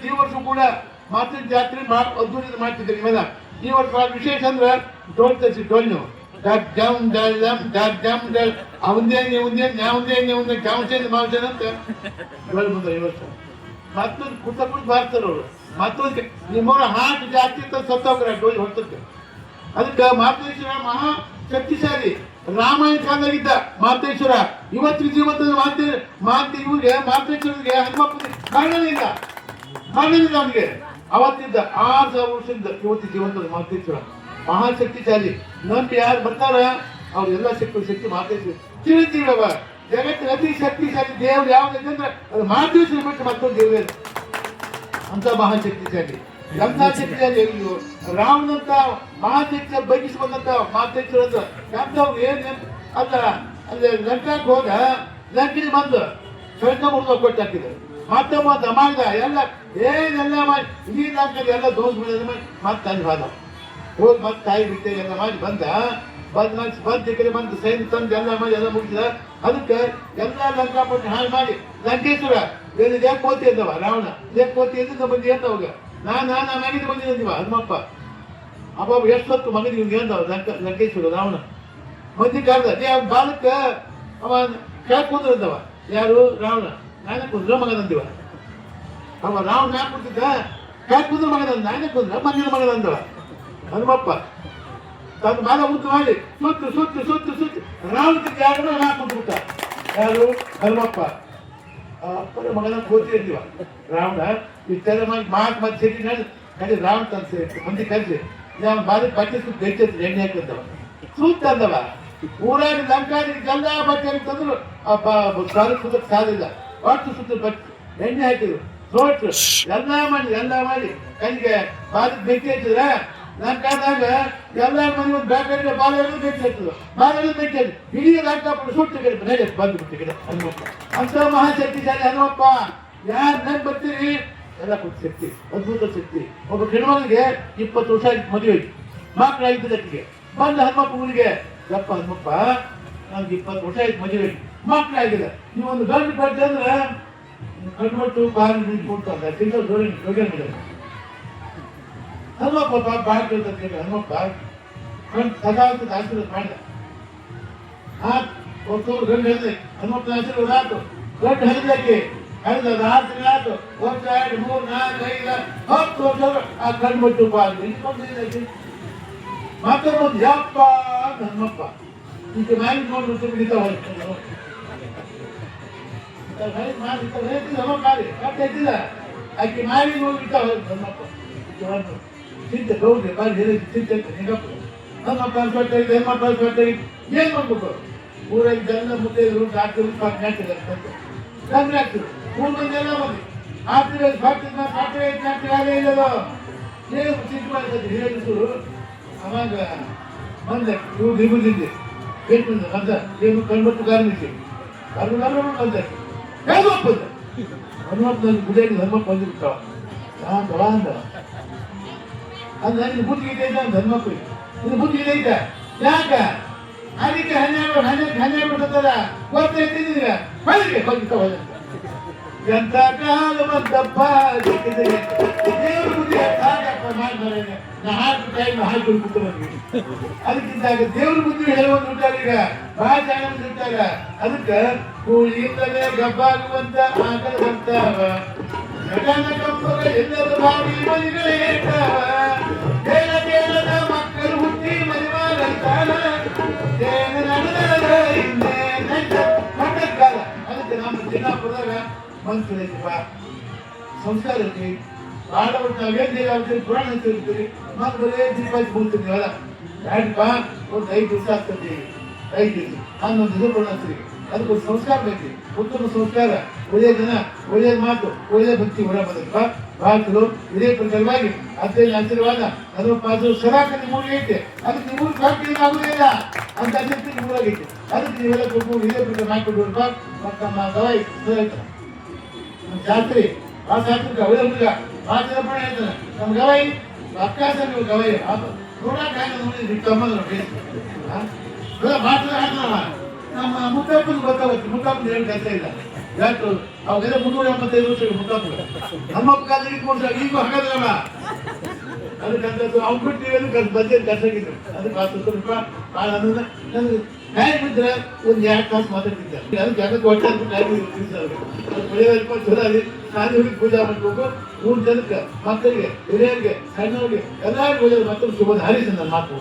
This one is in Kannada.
ಈ ವರ್ಷ ಕೂಡ ಮಾತಿನ ಜಾತ್ರೆ ಅದ್ದೂರಿಂದ ಮಾಡ್ತಿದ್ದೀರಿ ಇವೆಲ್ಲ. ಈ ವರ್ಷ ವಿಶೇಷ ಅಂದ್ರೆ ಡೋಲ್ ತರಿಸಿ ಡೋಲ್ ನೀವು ಅವಂದೇ ಚಾಮಚೇಂದ್ರ ಮಾವಚೇನ ಅಂತ ಡೋಲ್ ಬಂದ್ರೆ ಈ ವರ್ಷ ಮತ್ತೊಂದು ಕುತ್ತ ಬಾರ್ತಾರ ಅವರು. ಮತ್ತೊಂದು ನಿಮ್ಮವ್ರ ಹಾಟ್ ಜಾಸ್ತಿ ಅಂತ ಸತ್ತೋಗ್ರ ಡೋಲ್ ಹೊರ್ತಕ್ಕೆ. ಅದಕ್ಕೆ ಮಾತೇಶ್ವರ ಮಹಾ ಶಕ್ತಿಶಾಲಿ. ರಾಮಾಯಣ ಕಾಲದಾಗಿದ್ದ ಮಾತೇಶ್ವರ, ಇವತ್ತಿನ ಜೀವಂತ ಇವ್ರಿಗೆ ಮಾತೇಶ್ವರಿಗೆ ಹನುಮಪ್ಪನಿಗೆ ಮರಣನಿಲ್ಲ ಅವನಿಗೆ. ಅವತ್ತಿದ್ದ 6,000 ವರ್ಷದಿಂದ ಇವತ್ತಿನ ಜೀವಂತದ ಮಾತೇಶ್ವರ ಮಹಾಶಕ್ತಿಶಾಲಿ. ನಂಬಿ ಯಾರು ಬರ್ತಾರ ಅವ್ರಿಗೆಲ್ಲ ಶಕ್ತಿ ಮಾತೇಶ್ವರ ಚಿರಂಜೀವವ. ಜಗತ್ತಿನ ಅತಿ ಶಕ್ತಿಶಾಲಿ ದೇವ್ರು ಯಾವ್ದು ಅಂದ್ರೆ ಅದು ಮಾತೇಶ್ವರ ಬಿಟ್ಟು ಮತ್ತೊಂದು ದೇವ್ರೆ ಅಂತ ಮಹಾಶಕ್ತಿಶಾಲಿ. ಎಂಥ ಶಕ್ತಿಶಾಲಿ ರಾವಣಂತ ಮಹಾಶಕ್ತಿ ಬಗ್ಗಿಸಿ ಬಂದಂತ ಮಾತೇಶ್ವರ ಅಂತ ಎಂಥವ್ರು ಅಲ್ಲ ಅಲ್ಲಿ ಲಂಕಾಕ್ಕೆ ಹೋದ ಲಂಕಿನ ಬಂದು ಸ್ವರ್ಗ ಮುರಿದ ಕೊಟ್ಟು ಹಾಕಿದ್ರು. ಮತ್ತೊಬ್ಬ ಮಾಡಿದ ಏನೆಲ್ಲ ಮಾಡಿ ಇಡೀ ಲಂಕದ ಎಲ್ಲ ದೋಷ ಮಾಡಿ ಮತ್ತೆ ಅಲ್ಲಿ ಹೋದ. ಹೋಗಿ ಮತ್ತೆ ತಾಯಿ ಬಿಟ್ಟೆ ಎಲ್ಲ ಮಾಡಿ ಬಂದು ಸೈನ್ಯ ತಂದು ಎಲ್ಲ ಮಾಡಿ ಎಲ್ಲ ಮುಗಿಸಿದ. ಅದಕ್ಕೆ ಎಲ್ಲ ಲಂಕಾಪಟ್ಟಿ ಹಾಳು ಮಾಡಿ ಲಂಕೇಶ್ವರ ಏನಿದೆ ಕೋತಿ ಅಂದವ ರಾವಣ. ಇದೇ ಕೋತಿ ಅಂತ ಬಂದಿ ಅಂತ ಅವಾಗ ನಾನು ಮಗಿದು ಬಂದಿದ್ದೀವ ಹನುಮಪ್ಪ ಅಬ್ಬ ಎಷ್ಟು ಹೊತ್ತು ಮಗನಿಗೆ ಇವ್ಗೆ ಅಂದವ ಲಂಕೇಶ್ವರ ರಾವಣ ಮಂದಿ ಕಾಲದ ಅದೇ ಅವ್ನ ಬಾಲಕ್ಕೆ ಅವ ಕೆಳಗೆ ಕೂದ್ರಂದವ. ಯಾರು ರಾವಣ ನಾನೇ ಕುಂದ್ರ ಮಗನಂದಿವ. ಅವ ರಾವಣ ಯಾಕೆ ಕೂತಿದ್ದ ಕೆಳಗೆ ಕುಂದ್ರ ಮಗನ ನಾನೇ ಕುಂದ್ರ ಮಗನ ಮಗನಂದವ. ಹನುಮಪ್ಪ ತನ್ನ ಮಾಲ ಉಂಟು ಮಾಡಿ ಸುತ್ತು ರಾವಣಕ್ಕೆ ಯಾರು ಹಾಕೊಂಡ್ಬಿಟ್ಟ. ಯಾರು ಹನುಮಪ್ಪ ಅಪ್ಪನ ಮಗನ ಕೋತಿ ಅಂದಿವ. ರಾವಣ ಇಷ್ಟೆಲ್ಲ ಮಾಡಿ ಮತ್ತೆ ಸಿಟಿ ಕಡೆ ರಾವಣ ತಂದು ಮಂದಿ ಕಲಿಸಿ ಅವನ ಬಾರಿ ಬಟ್ಟೆ ಸುತ್ತ ಗೈಚಿ ಎಣ್ಣೆ ಹಾಕಿದ್ದವ ಸೂತ್ ಅಂದವ. ಊರಾಗ ಲಂಕಾದಿ ಎಲ್ಲ ಬಟ್ಟೆ ತಂದ್ರು ಸುತ್ತಕ್ಕೆ ಸಾಲಿಲ್ಲ. ಒಟ್ಟು ಸುತ್ತ ಬಟ್ಟೆ ಎಣ್ಣೆ ಹಾಕಿದ್ರು ಸೋಟ್ರು ಎಲ್ಲ ಮಾಡಿ ಕೈಗೆ ಬಾರಿ ಬೆಂಕಿ ಹಚ್ಚಿದ್ರ. ಲಂಕಾದಾಗ ಎಲ್ಲ ಮನೆ ಒಂದು ಬ್ಯಾಕರಿಗೆ ಬಾಲೆಲ್ಲ ಬೆಂಕಿ ಹಚ್ಚದ್ರು. ಬಾಲೆಲ್ಲ ಬೆಂಕಿ ಹಚ್ಚಿ ಇಡೀ ಲಂಕಾಪುರ ಸುಟ್ಟು ಕಡೆ ನಡೆ ಬಂದ್ಬಿಟ್ಟು ಕಡೆ ಹನುಮಪ್ಪ ಅಂತ ಮಹಾಶಕ್ತಿಶಾಲಿ ಹನುಮಪ್ಪ. ಯಾರು ನೆನ್ ಬರ್ತೀರಿ ಎಲ್ಲ ಕೊಟ್ಟು ಶಕ್ತಿ, ಅದ್ಭುತ ಶಕ್ತಿ. ಒಬ್ಬ ಹೆಣ್ಮಗಳಿಗೆ 20 ವರ್ಷ ಆಯ್ತು ಮದುವೆ ಮಕ್ಕಳಾಗಿದ್ದಕ್ಕೆ ಬಂದ ಹನುಮಪ್ಪ ಊರಿಗೆ. ಯಪ್ಪ ಹನುಮಪ್ಪ ನಮ್ಗೆ 20 ವರ್ಷ ಆಯ್ತು ಮದುವೆ ಮಕ್ಕಳಾಗಿದೆ, ನೀವೊಂದು ಗಂಡು ಕಟ್ಟಿ ಅಂದ್ರೆ ಕಣ್ಮಟ್ಟು ಬಾರಿ ಕೊಡ್ತಾರೆ ತಿಂಗಳು ಜೋಡಿ ಹನುಮಪ್ಪ ಬಾಳ ಕೇಳ್ತಾರೆ. ಹನುಮಪ್ಪ ಸದಾಂತದ ಆಶೀರ್ವಾದ ಮಾಡಿದ. ಗಂಡು ಹೇಳಿದೆ ಹನುಮಪ್ಪನ ಆಶೀರ್ವಾದ ಆಯ್ತು. ಗಂಡು ಹರಿದಕ್ಕೆ ಹರಿದ 4 ದಿನ ಆಯ್ತು. 1 2 3 4 5 10 ವರ್ಷ ಆ ಕಣ್ಮಟ್ಟು ಬಾರಿ ಮತ್ತೊಂದು ಯಪ್ಪ ಹನುಮಪ್ಪ ಈಗ ಮ್ಯಾಲಿ ನೋಡಿ ಬಿಡಿತ ಎತ್ತಿಲ್ಲ ಆಕೆ ಮಾರಿ ನೋಡ್ಬಿಟ್ಟ ಹನುಮಪ್ಪ ಚಿಂತೆ ಗೌರಿ ಬಾರಿ ಚಿಂತೆ ನಿಗಪ್ಪ ಹನುಮಪ್ಪ ಅನ್ಸ್ಕೊಟ್ಟೆ ಹೆಣ್ಮಪ್ಪ ಅನ್ಸ್ಕೊಟ್ಟೆ ಏನ್ ಮಾಡ್ಬೇಕು. ಊರಾಗಿ ಜನ ಮುದ್ದೆ ಹಾಕಿದ್ರು ತಂದ್ರೆ ಹಾಕ್ತಿದ್ರು 3 ಮಂದಿ ಎಲ್ಲ ಬಂದು ಹಾಕ್ತಿದ್ರೆ ಇಲ್ಲದೋ ಏನು ಚಿಂತೆ ಮಾಡ್ತದೆ ಹೇಳಿದ್ರು. ಅವಾಗ ಬಂದೆ ಇವು ನಿಗುದಿದ್ದೆ ಎಷ್ಟು ಬಂದ ಏನು ಕಣ್ಮಟ್ಟು ಗಾರ್ಮಿಸಿ ಬಂದೆ ಹನುಮಪ್ಪ ಹನುಮಪ್ಪನಲ್ಲಿ ಗುಡಿಯಾಗಿ ಹನುಮಪ್ಪ ಬಂದಿರ್ತಾವ ಅಂದ. ಅದು ನನಗೆ ಬುದ್ಧಿ ಇದೆ ಅಂತ ಹನುಮಪ್ಪ ಇದು ಬುದ್ಧಿ ಇದೆ ಯಾಕ ಅದಕ್ಕೆ 12 ಬಿಡ್ತದ ಗೊತ್ತಿದ್ದೀರ ಹೊಲಿಗೆ ಎಂತ ಕಾಲ ಬಂದಪ್ಪ ದೇವ್ರ ಬುದ್ಧಿ ಮಾಡ್ತಾರೆ. ನಾ ಹಾಕಿ ಟೈಮ್ ಹಾಕಿಬಿಟ್ಟು ಅದಕ್ಕಿಂತಾಗ ದೇವ್ರ ಬುದ್ಧಿ ಹೇಳುವಂತ ಇರ್ತಾರ. ಈಗ ಬಹಳ ಜನ ಇರ್ತಾರ. ಅದಕ್ಕೆ ಕೂಳಿಯಿಂದಲೇ ಗಬ್ಬಾಗುವಂತ ಆಗದಂತ ಘಟನ ಕಂಬಗ ಎಲ್ಲರ ಬಾರಿ ಮರಿಗಳೇ ದೇಳದ ಮಕ್ಕಳು ಹುಟ್ಟಿ ಮರಿಮಾರಂತಾರ ದೇನ ನಡೆದ ಹಿಂದೆ ಕಾಲ. ಅದಕ್ಕೆ ನಮ್ಮ ಜಿಲ್ಲಾಪುರದಾಗ ಮನ್ಸು ಸಂಸ್ಕಾರ ಐತಿ ಭಾಳ ಬಿಟ್ಟು ನಾವೇನು ದೇವ ಆಗ್ತೀವಿ ಪುರಾಣ ಹೇಳ್ತೀವಿ ಮತ್ತೆ ಬರೇ ದೀಪಾವಳಿ ಕೂಡ್ತೀವಲ್ಲ ಯಾಕಪ್ಪ ಒಂದು 5 ದಿವಸ ಆಗ್ತದೆ 5 ದಿವಸ 11 ದಿವಸ ಕೊಡ್ತೀವಿ. ಅದಕ್ಕೊಂದು ಸಂಸ್ಕಾರ ಬೇಕು, ಉತ್ತಮ ಸಂಸ್ಕಾರ, ಒಳ್ಳೆಯ ಜನ, ಒಳ್ಳೆಯ ಮಾತು, ಒಳ್ಳೆಯ ಭಕ್ತಿ ಹೊರ ಬಂದಪ್ಪ ಭಾರತರು ಇದೇ ಪ್ರಕಾರವಾಗಿ ಅಧ್ಯಯನ ಆಶೀರ್ವಾದ ಹನುಮಪ್ಪ ಸದಾಕತಿ ಮೂಡಿ ಐತೆ. ಅದಕ್ಕೆ ನೀವು ಪ್ರಾರ್ಥನೆ ಆಗುವುದಿಲ್ಲ ಅಂತ ಶಕ್ತಿ ನಿಮ್ಮೂರಾಗೈತೆ. ಅದಕ್ಕೆ ನೀವೆಲ್ಲ ಕೊಟ್ಟು ಇದೇ ಪ್ರಕಾರ ಮಾಡಿಕೊಡ್ಬೇಕಪ್ಪ. ಮತ್ತು ನಮ್ಮ ಗವಾಯಿ ನಮ್ಮ ಶಾಸ್ತ್ರಿ ಆ ಶಾಸ್ತ್ರಕ್ಕೆ ಅವಳ ಹುಡುಗ ಆ ಜನಪಣ ಹೇಳ್ತಾನೆ ನಮ್ಮ ಗವಾಯಿ ಅಕ್ಕಾಸ ನೀವು ಗವಾಯಿ ನೋಡಕ್ಕೆ ನೋಡಿ ತಮ್ಮದ ಮಾತ್ರ ಹಾಕಲ್ಲ ನಮ್ಮ ಮುತ್ತಪ್ಪನ ಗೊತ್ತಾಗುತ್ತೆ, ಮುತ್ತಪ್ಪನ ಏನು ಕೆಲಸ ಇಲ್ಲ. ಯಾಕೆ ಅವಾಗೆಲ್ಲ 375 ವರ್ಷ ಮುತ್ತಪ್ಪ ನಮ್ಮಪ್ಪ ಕಾಲದಲ್ಲಿ ಇಟ್ಕೊಂಡು ಈಗೂ ಹಾಗಾದ್ರಲ್ಲ ಅದಕ್ಕಂಥದ್ದು ಅವ್ನು ಬಿಟ್ಟು ಅದಕ್ಕೆ ಬಂದೇನು ಕೆಲಸಗಿದ್ರು ಅದಕ್ಕೆ 10 ರೂಪಾಯಿ ಭಾಳ ನನಗೆ ಟೈಮ್ ಇದ್ರೆ ಒಂದು 2 ತಾಸು ಮಾತಾಡ್ತಿದ್ದೆ. ಅದು ಜಗತ್ತು ಒಟ್ಟ ಟೈಮ್ ಅದು ಚಲೋ ಅಲ್ಲಿ ನಾನು ಹುಡುಗಿ ಪೂಜೆ ಮಾಡ್ಬೇಕು 3 ಜನಕ್ಕೆ ಮಕ್ಕಳಿಗೆ ಹಿರಿಯರಿಗೆ ಸಣ್ಣವ್ರಿಗೆ ಎಲ್ಲರಿಗೂ ಮತ್ತೊಂದು ಶುಭ ಹಾರಿಸಿ ನನ್ನ ಮಾತು.